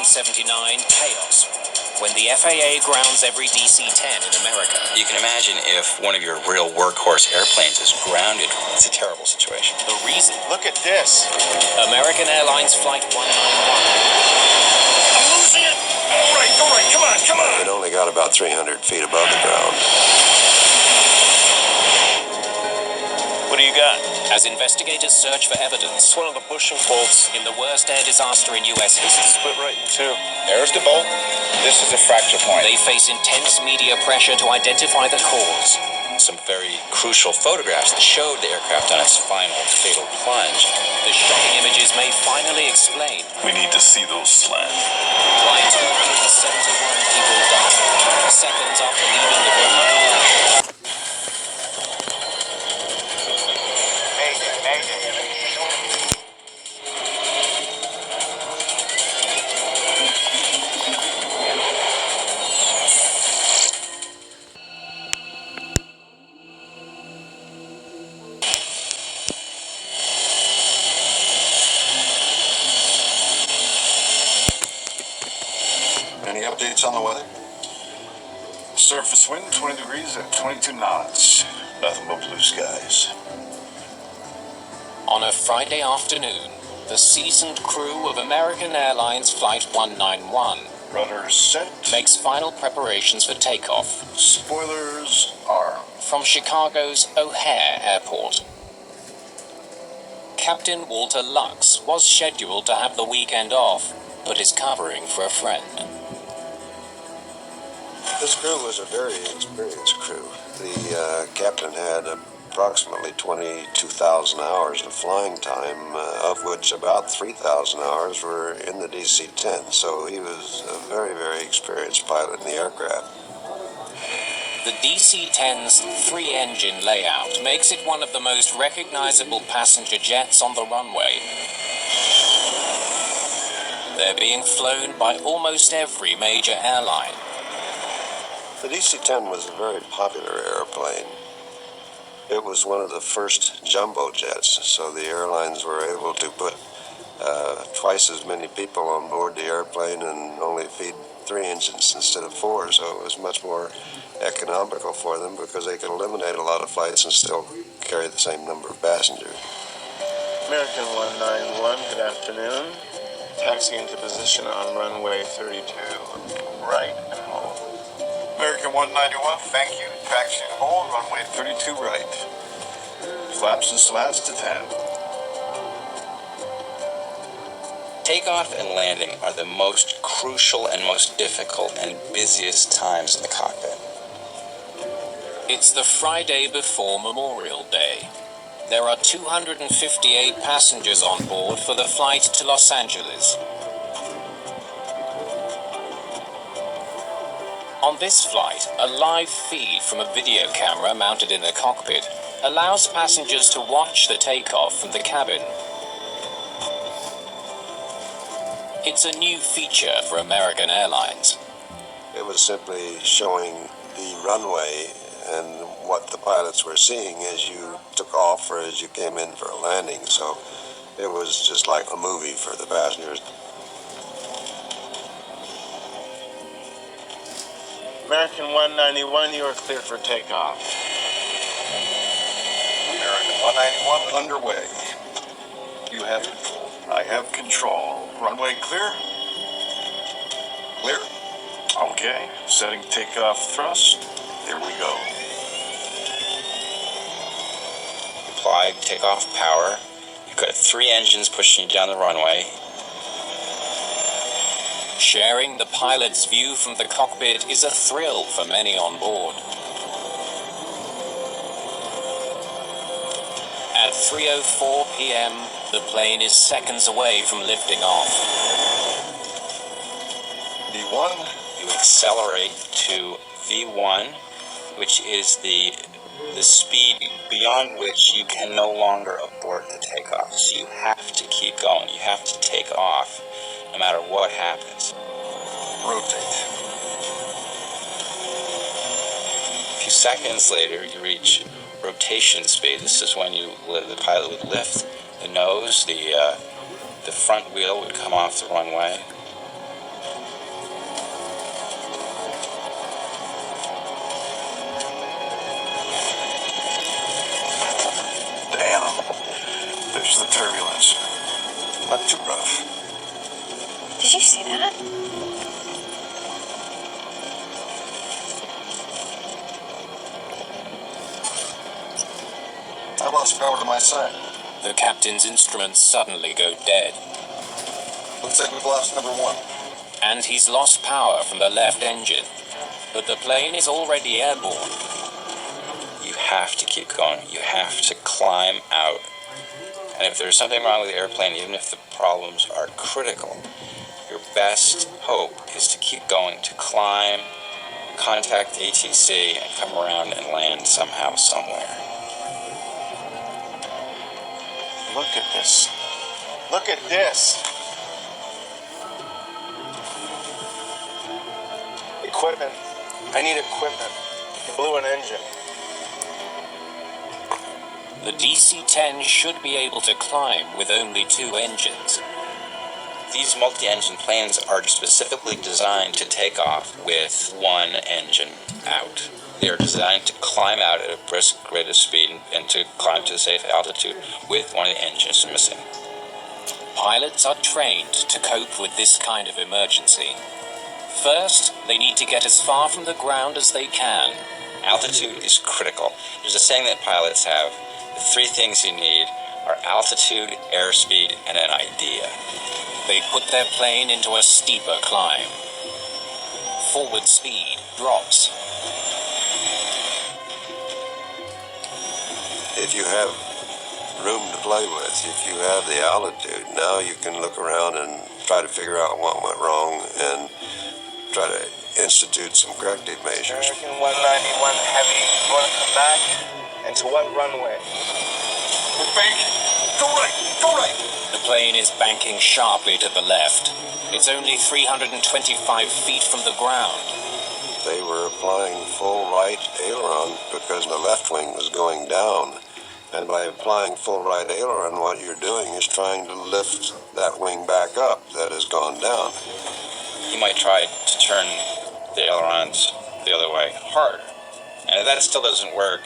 1979, chaos. When the FAA grounds every DC-10 in America. You can imagine if one of your real workhorse airplanes is grounded. It's a terrible situation. The reason? Look at this. American Airlines Flight 191. I'm losing it. All right, come on. It only got about 300 feet above the ground. What do you got? As investigators search for evidence. It's one of the bushing bolts. In the worst air disaster in U.S. history. Split right in two. There's the bolt. This is a fracture point. They face intense media pressure to identify the cause. Some very crucial photographs that showed the aircraft on its final fatal plunge. The shocking images may finally explain We need to see those slant. why 271 people died seconds after leaving the building. Any updates on the weather? Surface wind 20 degrees at 22 knots. Nothing but blue skies. On a Friday afternoon, the seasoned crew of American Airlines Flight 191 Rudder set. makes final preparations for takeoff Spoilers armed. from Chicago's O'Hare Airport. Captain Walter Lux was scheduled to have the weekend off, but is covering for a friend. This crew was a very experienced crew. The captain had approximately 22,000 hours of flying time, of which about 3,000 hours were in the DC-10, so he was a very, very experienced pilot in the aircraft. The DC-10's three-engine layout makes it one of the most recognizable passenger jets on the runway. They're being flown by almost every major airline. The DC-10 was a very popular airplane. It was one of the first jumbo jets, so the airlines were able to put twice as many people on board the airplane and only feed 3 engines instead of 4, so it was much more economical for them because they could eliminate a lot of flights and still carry the same number of passengers. American 191, good afternoon. Taxi into position on runway 32. Right and hold. American 191, thank you. Taxi and hold. Runway 32 right. Flaps and slats to 10. Takeoff and landing are the most crucial and most difficult and busiest times in the cockpit. It's the Friday before Memorial Day. There are 258 passengers on board for the flight to Los Angeles. On this flight, a live feed from a video camera mounted in the cockpit allows passengers to watch the takeoff from the cabin. It's a new feature for American Airlines. It was simply showing the runway and what the pilots were seeing as you took off or as you came in for a landing, so it was just like a movie for the passengers. American 191, you are clear for takeoff. American 191 underway. You have control. I have control. Runway clear? Clear. Okay. Setting takeoff thrust. Here we go. Apply takeoff power. You've got 3 engines pushing you down the runway. Sharing the pilot's view from the cockpit is a thrill for many on board. At 3:04 p.m., the plane is seconds away from lifting off. V1. You accelerate to V1, which is the speed beyond which you can no longer abort the takeoff. So you have to keep going. You have to take off no matter what happens. Rotate. A few seconds later, you reach rotation speed. This is when the pilot would lift the nose, the front wheel would come off the runway. for the turbulence. Not too rough. Did you see that? I lost power to my side. The captain's instruments suddenly go dead, Looks like we've lost number one. and he's lost power from the left engine. But the plane is already airborne. You have to keep going. You have to climb out. And if there's something wrong with the airplane, even if the problems are critical, your best hope is to keep going, to climb, contact ATC, and come around and land somehow, somewhere. Look at this. Look at this. Equipment. I need equipment. He blew an engine. The DC-10 should be able to climb with only 2 engines. These multi-engine planes are specifically designed to take off with one engine out. They are designed to climb out at a brisk rate of speed and to climb to a safe altitude with one of the engines missing. Pilots are trained to cope with this kind of emergency. First, they need to get as far from the ground as they can. Altitude is critical. There's a saying that pilots have. The 3 things you need are altitude, airspeed, and an idea. They put their plane into a steeper climb. Forward speed drops. If you have room to play with, if you have the altitude, now you can look around and try to figure out what went wrong and try to institute some corrective measures. American 191 Heavy. You want to come back? And to what runway? We're banking. Go right. Go right. The plane is banking sharply to the left. It's only 325 feet from the ground. They were applying full right aileron because the left wing was going down. And by applying full right aileron, what you're doing is trying to lift that wing back up that has gone down. You might try to turn the ailerons the other way harder. And if that still doesn't work,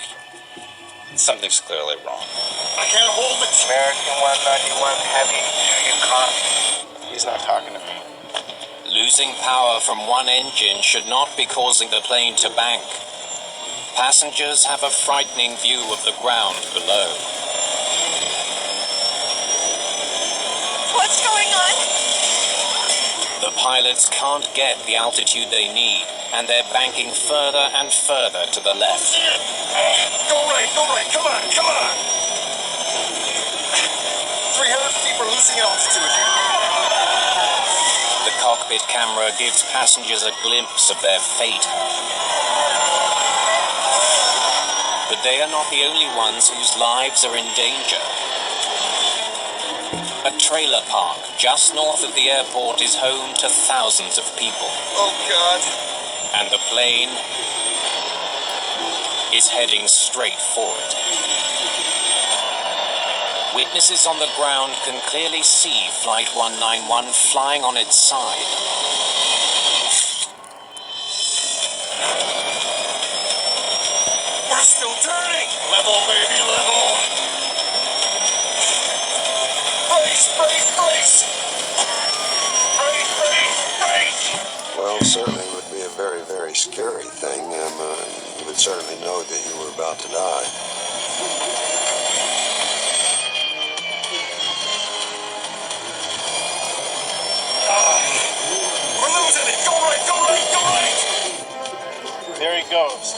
something's clearly wrong. I can't hold it. American 191 Heavy. Do you copy? He's not talking to me. Losing power from one engine should not be causing the plane to bank. Passengers have a frightening view of the ground below. What's going on? The pilots can't get the altitude they need, and they're banking further and further to the left. Go right. Go right. Come on. Come on. 300 feet. We're losing altitude. The cockpit camera gives passengers a glimpse of their fate. But they are not the only ones whose lives are in danger. A trailer park just north of the airport is home to thousands of people. Oh, God. And the plane is heading straight for it. Witnesses on the ground can clearly see Flight 191 flying on its side. We're still turning. Level, baby, level. Brace, brace, brace. Brace, brace, brace. Well, certainly it would be a very, very scary thing. You would certainly know that you were about to die. We're losing it. Go right, go right, go right. There he goes.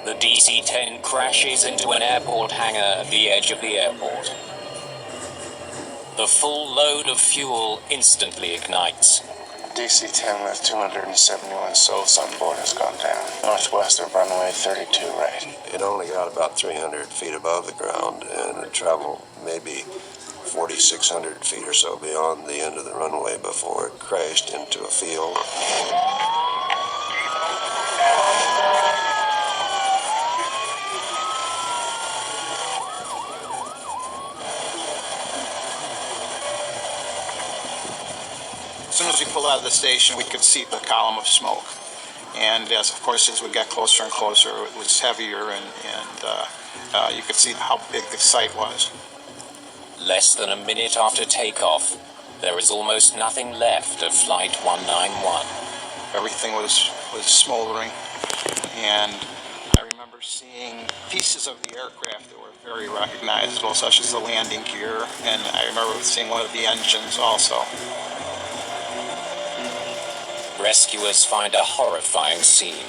The DC-10 crashes into an airport hangar at the edge of the airport. The full load of fuel instantly ignites. DC-10 with 271 souls on board has gone down. Northwest of runway 32 right. It only got about 300 feet above the ground, and it traveled maybe 4,600 feet or so beyond the end of the runway before it crashed into a field. As soon as we pulled out of the station, we could see the column of smoke. And of course, as we got closer and closer, it was heavier, and you could see how big the site was. Less than a minute after takeoff, there is almost nothing left of Flight 191. Everything was smoldering, and I remember seeing pieces of the aircraft that were very recognizable, such as the landing gear, and I remember seeing one of the engines also. Rescuers find a horrifying scene.